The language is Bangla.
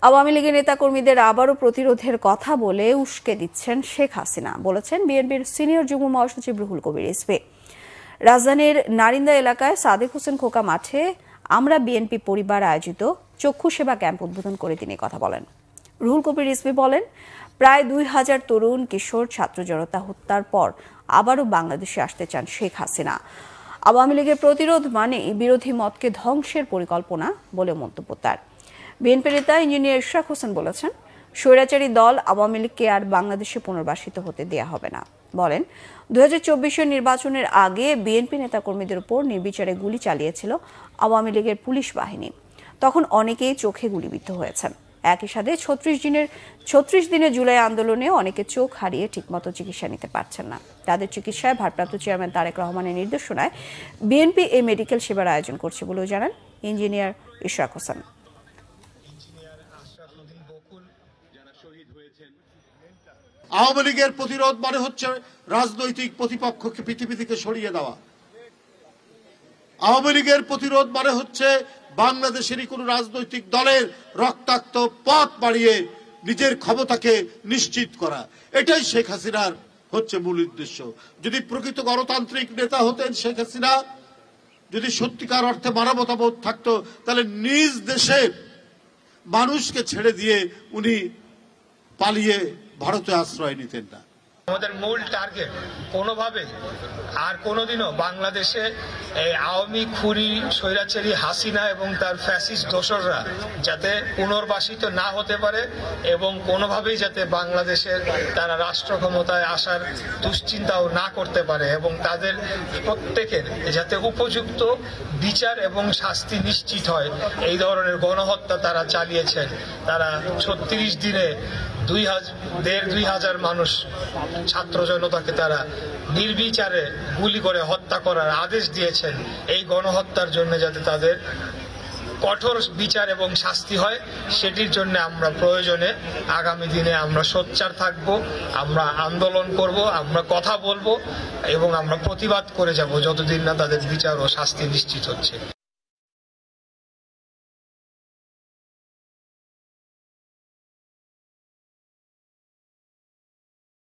আওয়ামী লীগের নেতাকর্মীদের আবারও প্রতিরোধের কথা বলে উস্কে দিচ্ছেন শেখ হাসিনা, বলেছেন বিএনপির সিনিয়র যুগ্ম মহাসচিব রুহুল কবির রিজভী। রাজধানীর নারিন্দা এলাকায় সাদেক হোসেন খোকা মাঠে আমরা বিএনপি পরিবার আয়োজিত চক্ষু সেবা ক্যাম্প উদ্বোধন করে তিনি কথা বলেন। রুহুল কবির রিজভী বলেন, প্রায় 2000 তরুণ কিশোর ছাত্র জনতা হত্যার পর আবারও বাংলাদেশে আসতে চান শেখ হাসিনা। আওয়ামী লীগের প্রতিরোধ মানে বিরোধী মতকে ধ্বংসের পরিকল্পনা বলে মন্তব্য তার। বিএনপি নেতা ইঞ্জিনিয়ার ইশরাক হোসেন বলেছেন, স্বৈরাচারী দল আওয়ামী লীগকে আর বাংলাদেশে পুনর্বাসিত হতে দেয়া হবে না। বলেন, 2024 নির্বাচনের আগে বিএনপি নেতাকর্মীদের উপর নির্বিচারে গুলি চালিয়েছিল আওয়ামী লীগের পুলিশ বাহিনী। তখন অনেকেই চোখে গুলিবিদ্ধ হয়েছেন। একই সাথে 36 দিনের জুলাই আন্দোলনে অনেকে চোখ হারিয়ে ঠিকমতো চিকিৎসা নিতে পারছেন না। তাদের চিকিৎসায় ভারপ্রাপ্ত চেয়ারম্যান তারেক রহমানের নির্দেশনায় বিএনপি এই মেডিকেল সেবার আয়োজন করছে বলেও জানান ইঞ্জিনিয়ার ইশরাক হোসেন। আওয়ামী লীগের প্রতিরোধ মানে হচ্ছে রাজনৈতিক প্রতিপক্ষকে পৃথিবী থেকে সরিয়ে দেওয়া। আওয়ামী লীগের প্রতিরোধ মানে হচ্ছে বাংলাদেশেরই কোন রাজনৈতিক দলের রক্তাক্ত পথ বাড়িয়ে নিজের ক্ষমতাকে নিশ্চিত করা। এটাই শেখ হাসিনার হচ্ছে মূল উদ্দেশ্য। যদি প্রকৃত গণতান্ত্রিক নেতা হতেন শেখ হাসিনা, যদি সত্যিকার অর্থে মানবতাবোধ থাকতো, তাহলে নিজ দেশে মানুষকে ছেড়ে দিয়ে উনি পালিয়ে ভারতে আশ্রয় নিতেন না। আমাদের মূল টার্গেট কোনোভাবে আর কোনোদিনও বাংলাদেশে এই আওয়ামী খুনি স্বৈরাচারী হাসিনা এবং তার ফ্যাসিস্ট দোসররা যাতে পুনর্বাসিত না হতে পারে এবং কোনোভাবেই যাতে বাংলাদেশের তারা রাষ্ট্র ক্ষমতায় আসার দুশ্চিন্তাও না করতে পারে এবং তাদের প্রত্যেকের যাতে উপযুক্ত বিচার এবং শাস্তি নিশ্চিত হয়। এই ধরনের গণহত্যা তারা চালিয়েছেন। তারা 36 দিনে 2,500 মানুষ ছাত্র জনতাকে তারা নির্বিচারে গুলি করে হত্যা করার আদেশ দিয়েছেন। এই গণহত্যার জন্য যাতে তাদের কঠোর বিচার এবং শাস্তি হয়, সেটির জন্য আমরা প্রয়োজনে আগামী দিনে আমরা সোচ্চার থাকব, আমরা আন্দোলন করব, আমরা কথা বলবো এবং আমরা প্রতিবাদ করে যাব যতদিন না তাদের বিচার ও শাস্তি নিশ্চিত হচ্ছে।